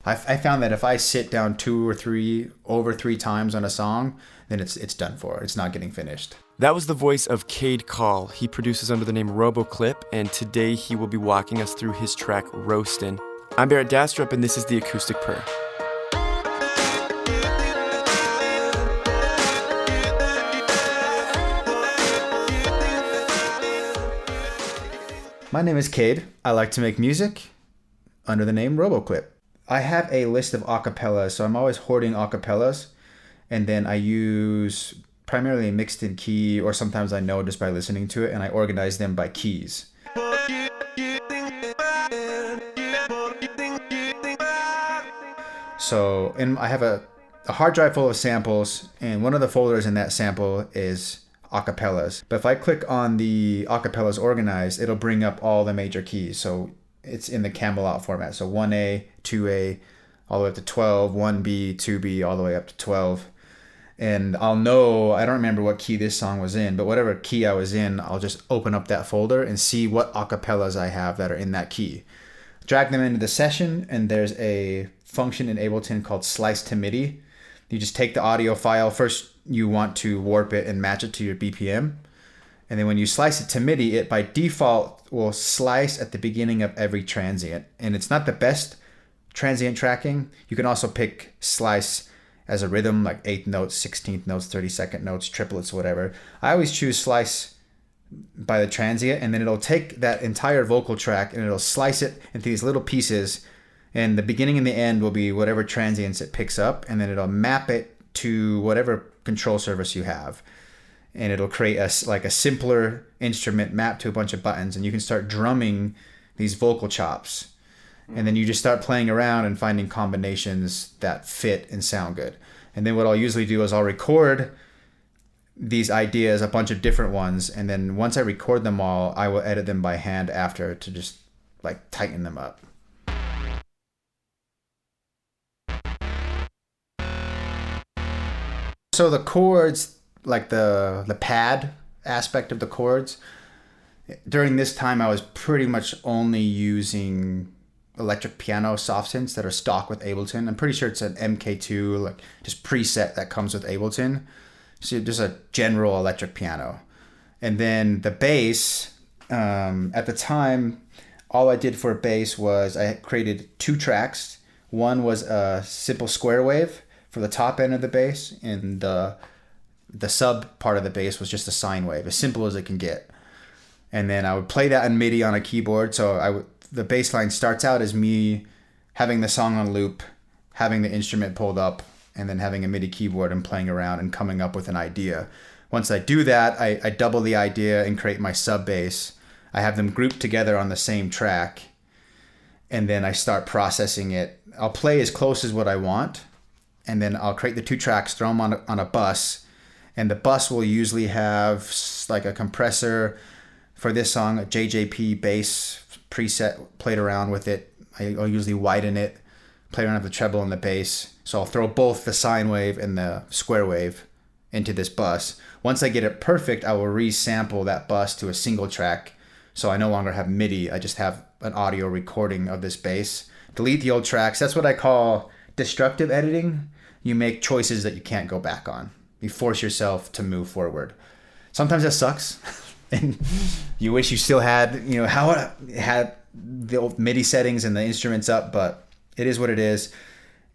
I found that if I sit down over three times on a song, then it's done for. It's not getting finished. That was the voice of Kade Call. He produces under the name Roboclip, and today he will be walking us through his track Roastin. I'm Barrett Dastrup, and this is the Acoustic Purr. My name is Kade. I like to make music under the name Roboclip. I have a list of acapellas, so I'm always hoarding acapellas, and then I use primarily mixed in key, or sometimes I know just by listening to it, and I organize them by keys. So I have a hard drive full of samples, and one of the folders in that sample is acapellas. But if I click on the acapellas organized, it'll bring up all the major keys. So it's in the Camelot format. So 1A, 2A, all the way up to 12, 1B, 2B, all the way up to 12. And I'll know, I don't remember what key this song was in, but whatever key I was in, I'll just open up that folder and see what acapellas I have that are in that key. Drag them into the session, and there's a function in Ableton called Slice to MIDI. You just take the audio file. First, you want to warp it and match it to your BPM. And then when you slice it to MIDI, it by default will slice at the beginning of every transient. And it's not the best transient tracking. You can also pick slice as a rhythm, like 8th notes, 16th notes, 32nd notes, triplets, whatever. I always choose slice by the transient, and then it'll take that entire vocal track and it'll slice it into these little pieces. And the beginning and the end will be whatever transients it picks up, and then it'll map it to whatever control surface you have. And it'll create a simpler instrument mapped to a bunch of buttons, and you can start drumming these vocal chops. And then you just start playing around and finding combinations that fit and sound good. And then what I'll usually do is I'll record these ideas, a bunch of different ones, and then once I record them all, I will edit them by hand after to just like tighten them up. So the chords, like the pad aspect of the chords, during this time I was pretty much only using electric piano soft synths that are stock with Ableton. I'm pretty sure it's an MK2, like just preset that comes with Ableton. So just a general electric piano. And then the bass, at the time, all I did for bass was I created 2 tracks. One was a simple square wave for the top end of the bass, and the sub part of the bass was just a sine wave, as simple as it can get. And then I would play that in MIDI on a keyboard. So the bass line starts out as me having the song on loop, having the instrument pulled up, and then having a MIDI keyboard and playing around and coming up with an idea. Once I do that, I double the idea and create my sub bass. I have them grouped together on the same track, and then I start processing it. I'll play as close as what I want, and then I'll create the 2 tracks, throw them on a bus, and the bus will usually have like a compressor. For this song, a JJP bass preset, played around with it. I'll usually widen it, play around with the treble and the bass. So I'll throw both the sine wave and the square wave into this bus. Once I get it perfect, I will resample that bus to a single track. So I no longer have MIDI, I just have an audio recording of this bass. Delete the old tracks. That's what I call destructive editing. You make choices that you can't go back on. You force yourself to move forward. Sometimes that sucks. And you wish you still had, had the old MIDI settings and the instruments up, but it is what it is.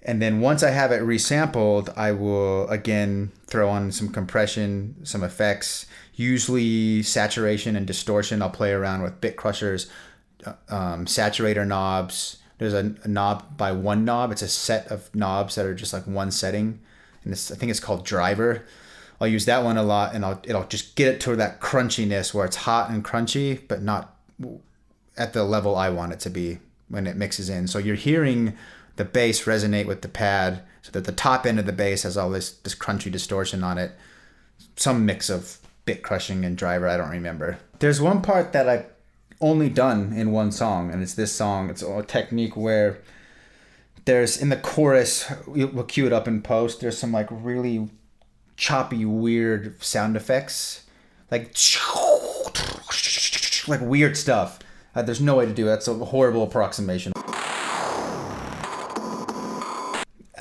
And then once I have it resampled, I will again throw on some compression, some effects, usually saturation and distortion. I'll play around with bit crushers, saturator knobs. There's a knob by one knob. It's a set of knobs that are just like one setting. And I think it's called driver. I'll use that one a lot, and it'll just get it to that crunchiness where it's hot and crunchy, but not at the level I want it to be when it mixes in. So you're hearing the bass resonate with the pad, so that the top end of the bass has all this crunchy distortion on it. Some mix of bit crushing and driver, I don't remember. There's one part that I've only done in one song, and it's this song. It's a technique where there's, in the chorus, we'll cue it up in post, there's some like really choppy, weird sound effects, like weird stuff. There's no way to do it. That's a horrible approximation.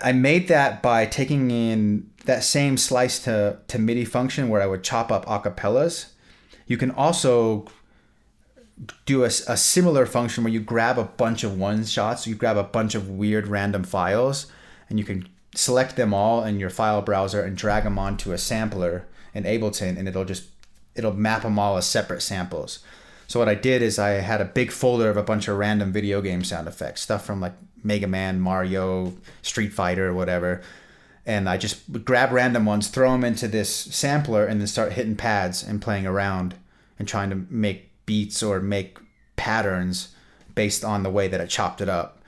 I made that by taking in that same slice to MIDI function where I would chop up acapellas. You can also do a similar function where you grab a bunch of one shots. You grab a bunch of weird random files and you can select them all in your file browser and drag them onto a sampler in Ableton, and it'll map them all as separate samples. So what I did is I had a big folder of a bunch of random video game sound effects, stuff from like Mega Man, Mario, Street Fighter, whatever. And I just would grab random ones, throw them into this sampler, and then start hitting pads and playing around and trying to make beats or make patterns based on the way that I chopped it up.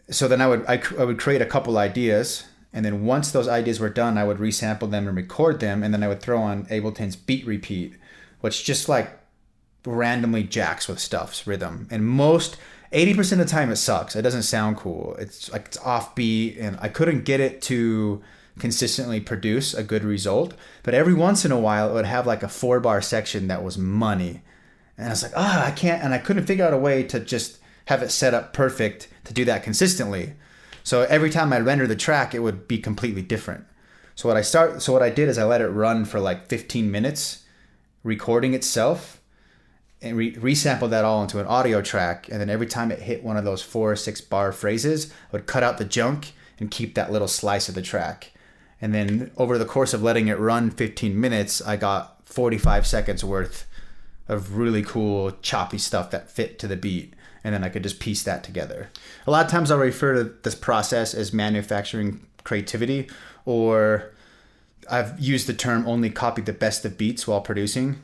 So then I would create a couple ideas, and then once those ideas were done, I would resample them and record them, and then I would throw on Ableton's beat repeat, which just like randomly jacks with stuff's rhythm. And 80% of the time it sucks. It doesn't sound cool. It's like it's offbeat, and I couldn't get it to consistently produce a good result. But every once in a while it would have like a 4-bar section that was money. And I was like, I can't, and I couldn't figure out a way to just have it set up perfect to do that consistently. So every time I render the track, it would be completely different. So what I did is I let it run for like 15 minutes, recording itself, and resample that all into an audio track. And then every time it hit one of those 4 or 6 bar phrases, I would cut out the junk and keep that little slice of the track. And then over the course of letting it run 15 minutes, I got 45 seconds worth of really cool choppy stuff that fit to the beat. And then I could just piece that together. A lot of times I'll refer to this process as manufacturing creativity, or I've used the term only copy the best of beats while producing.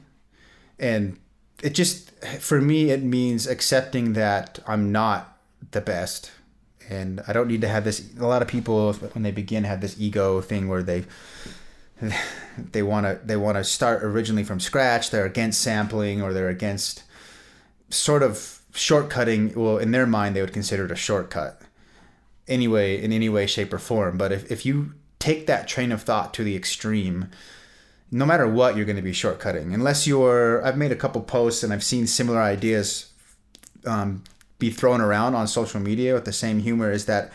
And it just, for me, it means accepting that I'm not the best. And I don't need to have this. A lot of people, when they begin, have this ego thing where they want to start originally from scratch. They're against sampling, or they're against sort of shortcutting. Well, in their mind, they would consider it a shortcut anyway, in any way, shape, or form. But if you take that train of thought to the extreme, no matter what, you're going to be shortcutting. I've made a couple posts and I've seen similar ideas be thrown around on social media with the same humor, is that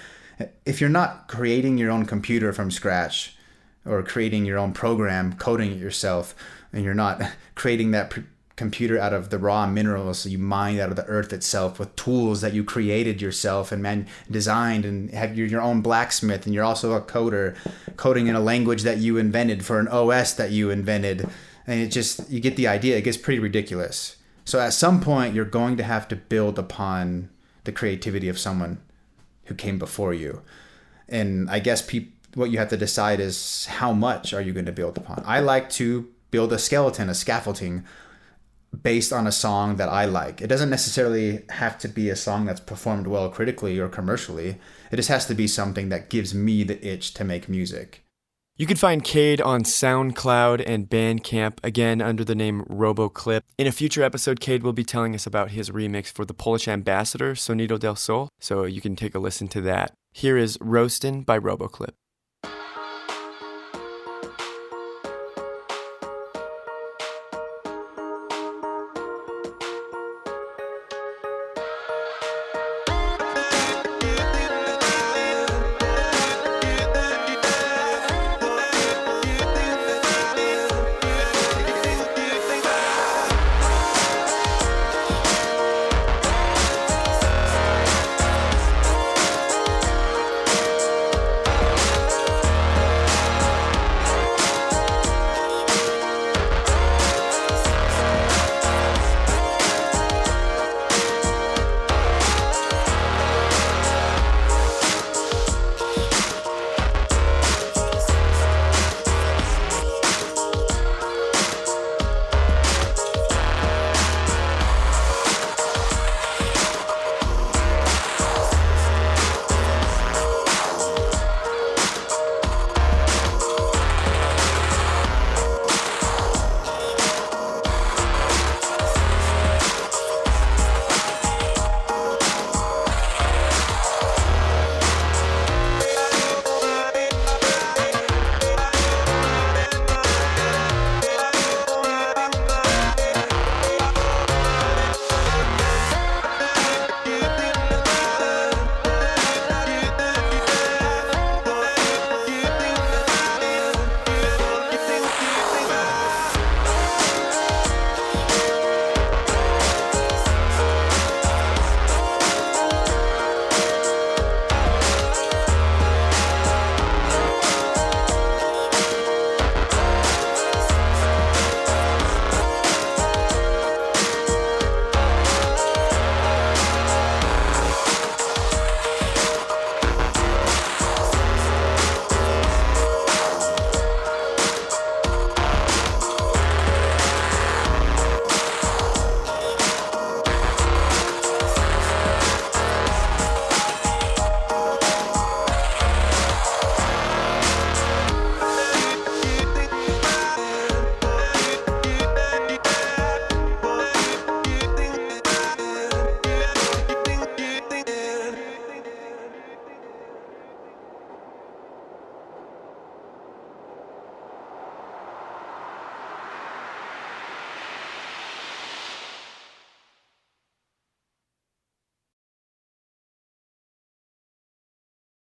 if you're not creating your own computer from scratch or creating your own program, coding it yourself, and you're not creating that computer out of the raw minerals you mined out of the earth itself with tools that you created yourself and designed, and have your own blacksmith, and you're also a coder coding in a language that you invented for an OS that you invented, and you get the idea. It gets pretty ridiculous. So at some point you're going to have to build upon the creativity of someone who came before you. And I guess what you have to decide is how much are you going to build upon. I like to build a scaffolding based on a song that I like. It doesn't necessarily have to be a song that's performed well critically or commercially. It just has to be something that gives me the itch to make music. You can find Kade on SoundCloud and Bandcamp, again under the name Roboclip. In a future episode, Kade will be telling us about his remix for the Polish ambassador, Sonido del Sol, so you can take a listen to that. Here is Roastin' by Roboclip.